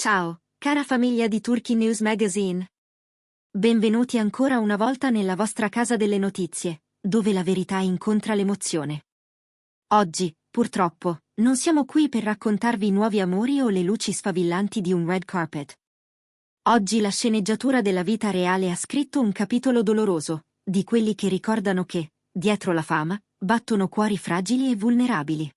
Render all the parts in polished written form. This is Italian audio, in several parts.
Ciao, cara famiglia di Turkey News Magazine. Benvenuti ancora una volta nella vostra casa delle notizie, dove la verità incontra l'emozione. Oggi, purtroppo, non siamo qui per raccontarvi nuovi amori o le luci sfavillanti di un red carpet. Oggi la sceneggiatura della vita reale ha scritto un capitolo doloroso, di quelli che ricordano che, dietro la fama, battono cuori fragili e vulnerabili.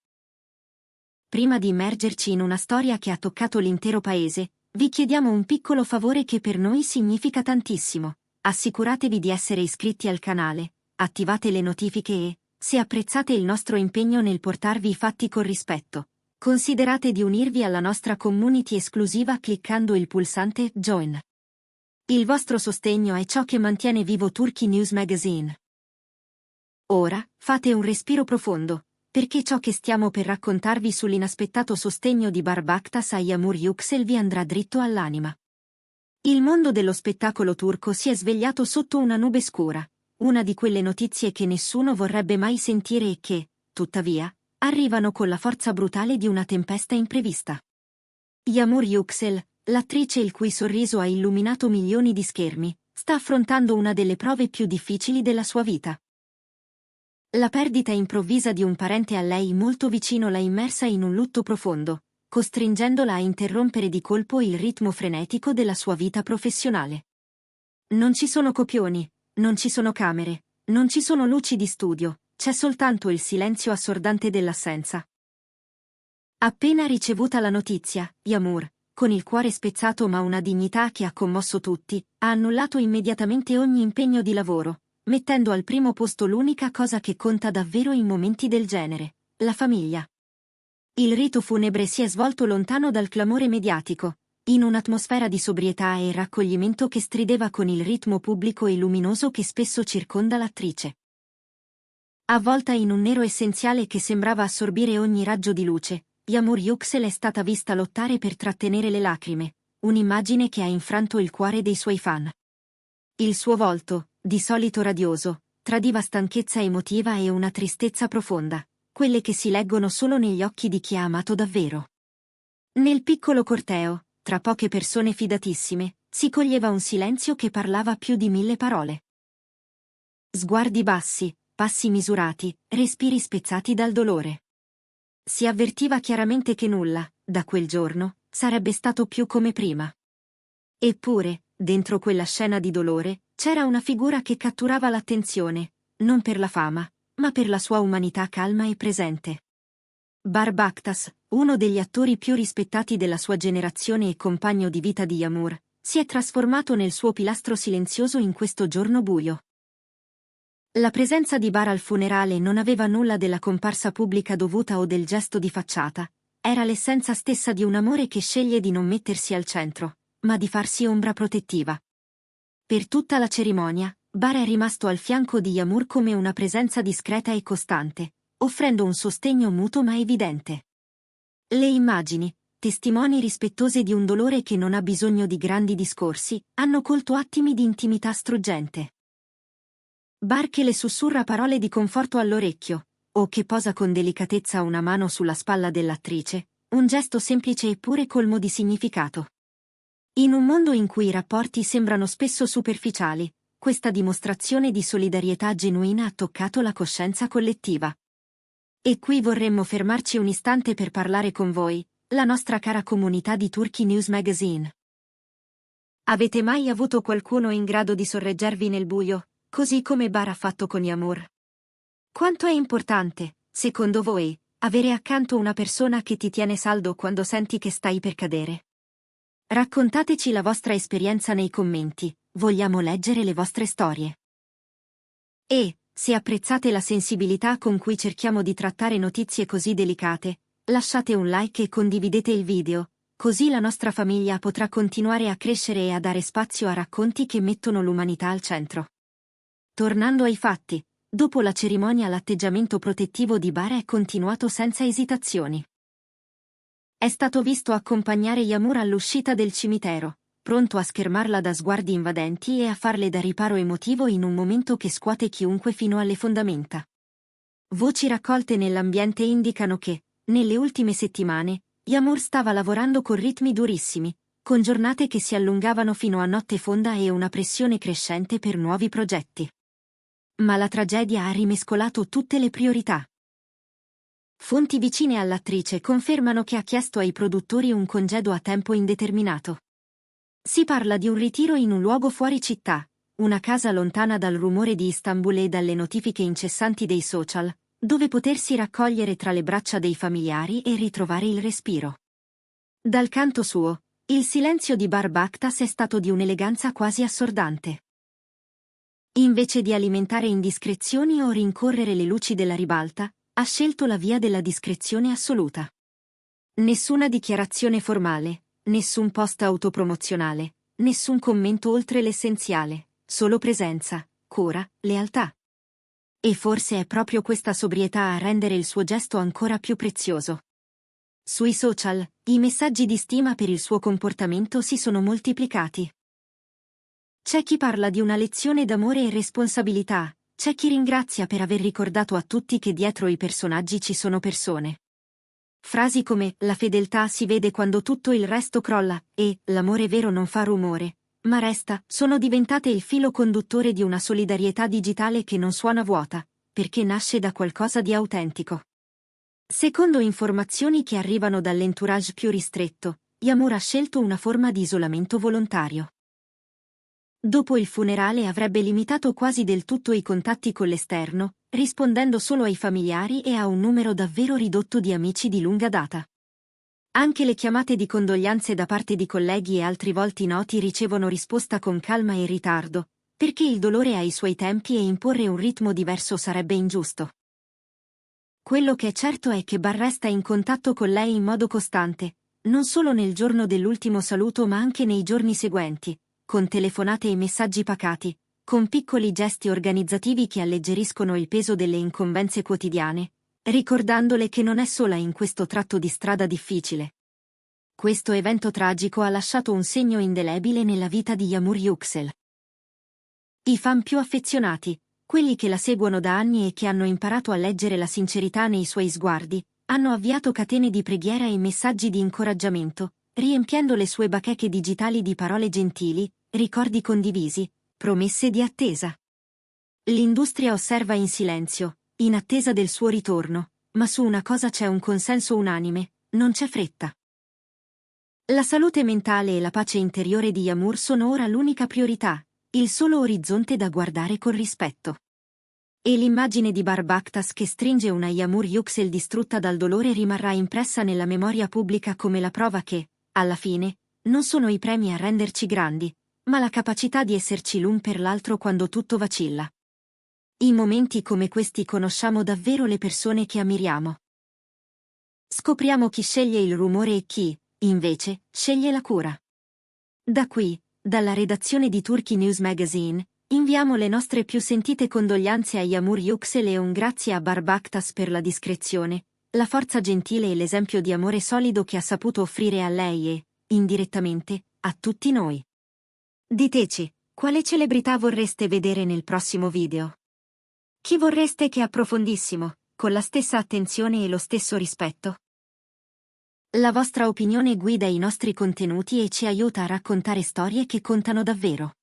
Prima di immergerci in una storia che ha toccato l'intero paese, vi chiediamo un piccolo favore che per noi significa tantissimo. Assicuratevi di essere iscritti al canale, attivate le notifiche e, se apprezzate il nostro impegno nel portarvi i fatti con rispetto, considerate di unirvi alla nostra community esclusiva cliccando il pulsante Join. Il vostro sostegno è ciò che mantiene vivo Turkey News Magazine. Ora, fate un respiro profondo, perché ciò che stiamo per raccontarvi sull'inaspettato sostegno di Barbaktas a Yağmur Yüksel vi andrà dritto all'anima. Il mondo dello spettacolo turco si è svegliato sotto una nube scura, una di quelle notizie che nessuno vorrebbe mai sentire e che, tuttavia, arrivano con la forza brutale di una tempesta imprevista. Yağmur Yüksel, l'attrice il cui sorriso ha illuminato milioni di schermi, sta affrontando una delle prove più difficili della sua vita. La perdita improvvisa di un parente a lei molto vicino l'ha immersa in un lutto profondo, costringendola a interrompere di colpo il ritmo frenetico della sua vita professionale. Non ci sono copioni, non ci sono camere, non ci sono luci di studio, c'è soltanto il silenzio assordante dell'assenza. Appena ricevuta la notizia, Yağmur, con il cuore spezzato ma una dignità che ha commosso tutti, ha annullato immediatamente ogni impegno di lavoro, mettendo al primo posto l'unica cosa che conta davvero in momenti del genere, la famiglia. Il rito funebre si è svolto lontano dal clamore mediatico, in un'atmosfera di sobrietà e raccoglimento che strideva con il ritmo pubblico e luminoso che spesso circonda l'attrice. Avvolta in un nero essenziale che sembrava assorbire ogni raggio di luce, Yağmur Yüksel è stata vista lottare per trattenere le lacrime, un'immagine che ha infranto il cuore dei suoi fan. Il suo volto, di solito radioso, tradiva stanchezza emotiva e una tristezza profonda, quelle che si leggono solo negli occhi di chi ha amato davvero. Nel piccolo corteo, tra poche persone fidatissime, si coglieva un silenzio che parlava più di 1000 parole. Sguardi bassi, passi misurati, respiri spezzati dal dolore. Si avvertiva chiaramente che nulla, da quel giorno, sarebbe stato più come prima. Eppure, dentro quella scena di dolore, c'era una figura che catturava l'attenzione, non per la fama, ma per la sua umanità calma e presente. Barbaktas, uno degli attori più rispettati della sua generazione e compagno di vita di Yağmur, si è trasformato nel suo pilastro silenzioso in questo giorno buio. La presenza di Bar al funerale non aveva nulla della comparsa pubblica dovuta o del gesto di facciata, era l'essenza stessa di un amore che sceglie di non mettersi al centro, ma di farsi ombra protettiva. Per tutta la cerimonia, Bar è rimasto al fianco di Yağmur come una presenza discreta e costante, offrendo un sostegno muto ma evidente. Le immagini, testimoni rispettose di un dolore che non ha bisogno di grandi discorsi, hanno colto attimi di intimità struggente. Bar che le sussurra parole di conforto all'orecchio, o che posa con delicatezza una mano sulla spalla dell'attrice, un gesto semplice eppure colmo di significato. In un mondo in cui i rapporti sembrano spesso superficiali, questa dimostrazione di solidarietà genuina ha toccato la coscienza collettiva. E qui vorremmo fermarci un istante per parlare con voi, la nostra cara comunità di Turkey News Magazine. Avete mai avuto qualcuno in grado di sorreggervi nel buio, così come Bar ha fatto con Yağmur? Quanto è importante, secondo voi, avere accanto una persona che ti tiene saldo quando senti che stai per cadere? Raccontateci la vostra esperienza nei commenti, vogliamo leggere le vostre storie. E, se apprezzate la sensibilità con cui cerchiamo di trattare notizie così delicate, lasciate un like e condividete il video, così la nostra famiglia potrà continuare a crescere e a dare spazio a racconti che mettono l'umanità al centro. Tornando ai fatti, dopo la cerimonia l'atteggiamento protettivo di Bar è continuato senza esitazioni. È stato visto accompagnare Yağmur all'uscita del cimitero, pronto a schermarla da sguardi invadenti e a farle da riparo emotivo in un momento che scuote chiunque fino alle fondamenta. Voci raccolte nell'ambiente indicano che, nelle ultime settimane, Yağmur stava lavorando con ritmi durissimi, con giornate che si allungavano fino a notte fonda e una pressione crescente per nuovi progetti. Ma la tragedia ha rimescolato tutte le priorità. Fonti vicine all'attrice confermano che ha chiesto ai produttori un congedo a tempo indeterminato. Si parla di un ritiro in un luogo fuori città, una casa lontana dal rumore di Istanbul e dalle notifiche incessanti dei social, dove potersi raccogliere tra le braccia dei familiari e ritrovare il respiro. Dal canto suo, il silenzio di Barbakhtas è stato di un'eleganza quasi assordante. Invece di alimentare indiscrezioni o rincorrere le luci della ribalta, ha scelto la via della discrezione assoluta. Nessuna dichiarazione formale, nessun post autopromozionale, nessun commento oltre l'essenziale, solo presenza, cura, lealtà. E forse è proprio questa sobrietà a rendere il suo gesto ancora più prezioso. Sui social, i messaggi di stima per il suo comportamento si sono moltiplicati. C'è chi parla di una lezione d'amore e responsabilità, c'è chi ringrazia per aver ricordato a tutti che dietro i personaggi ci sono persone. Frasi come «la fedeltà si vede quando tutto il resto crolla» e «l'amore vero non fa rumore, ma resta» sono diventate il filo conduttore di una solidarietà digitale che non suona vuota, perché nasce da qualcosa di autentico. Secondo informazioni che arrivano dall'entourage più ristretto, Yağmur ha scelto una forma di isolamento volontario. Dopo il funerale avrebbe limitato quasi del tutto i contatti con l'esterno, rispondendo solo ai familiari e a un numero davvero ridotto di amici di lunga data. Anche le chiamate di condoglianze da parte di colleghi e altri volti noti ricevono risposta con calma e ritardo, perché il dolore ha i suoi tempi e imporre un ritmo diverso sarebbe ingiusto. Quello che è certo è che Bar resta in contatto con lei in modo costante, non solo nel giorno dell'ultimo saluto ma anche nei giorni seguenti, con telefonate e messaggi pacati, con piccoli gesti organizzativi che alleggeriscono il peso delle incombenze quotidiane, ricordandole che non è sola in questo tratto di strada difficile. Questo evento tragico ha lasciato un segno indelebile nella vita di Yağmur Yüksel. I fan più affezionati, quelli che la seguono da anni e che hanno imparato a leggere la sincerità nei suoi sguardi, hanno avviato catene di preghiera e messaggi di incoraggiamento, riempiendo le sue bacheche digitali di parole gentili, ricordi condivisi, promesse di attesa. L'industria osserva in silenzio, in attesa del suo ritorno, ma su una cosa c'è un consenso unanime: non c'è fretta. La salute mentale e la pace interiore di Yağmur sono ora l'unica priorità, il solo orizzonte da guardare con rispetto. E l'immagine di Barbakhtas che stringe una Yağmur Yüksel distrutta dal dolore rimarrà impressa nella memoria pubblica come la prova che, alla fine, non sono i premi a renderci grandi, ma la capacità di esserci l'un per l'altro quando tutto vacilla. In momenti come questi conosciamo davvero le persone che ammiriamo. Scopriamo chi sceglie il rumore e chi, invece, sceglie la cura. Da qui, dalla redazione di Turkey News Magazine, inviamo le nostre più sentite condoglianze a Yağmur Yüksel e un grazie a Barbakhtas per la discrezione, la forza gentile e l'esempio di amore solido che ha saputo offrire a lei e, indirettamente, a tutti noi. Diteci, quale celebrità vorreste vedere nel prossimo video? Chi vorreste che approfondissimo, con la stessa attenzione e lo stesso rispetto? La vostra opinione guida i nostri contenuti e ci aiuta a raccontare storie che contano davvero.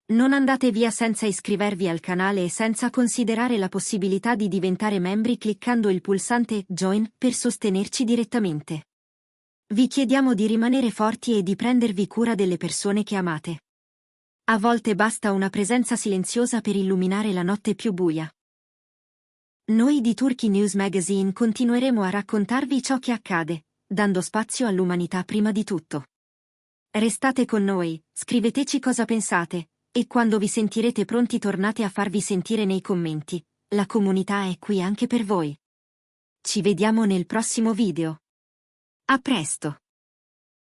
Non andate via senza iscrivervi al canale e senza considerare la possibilità di diventare membri cliccando il pulsante Join per sostenerci direttamente. Vi chiediamo di rimanere forti e di prendervi cura delle persone che amate. A volte basta una presenza silenziosa per illuminare la notte più buia. Noi di Turkey News Magazine continueremo a raccontarvi ciò che accade, dando spazio all'umanità prima di tutto. Restate con noi, scriveteci cosa pensate, e quando vi sentirete pronti tornate a farvi sentire nei commenti. La comunità è qui anche per voi. Ci vediamo nel prossimo video. A presto!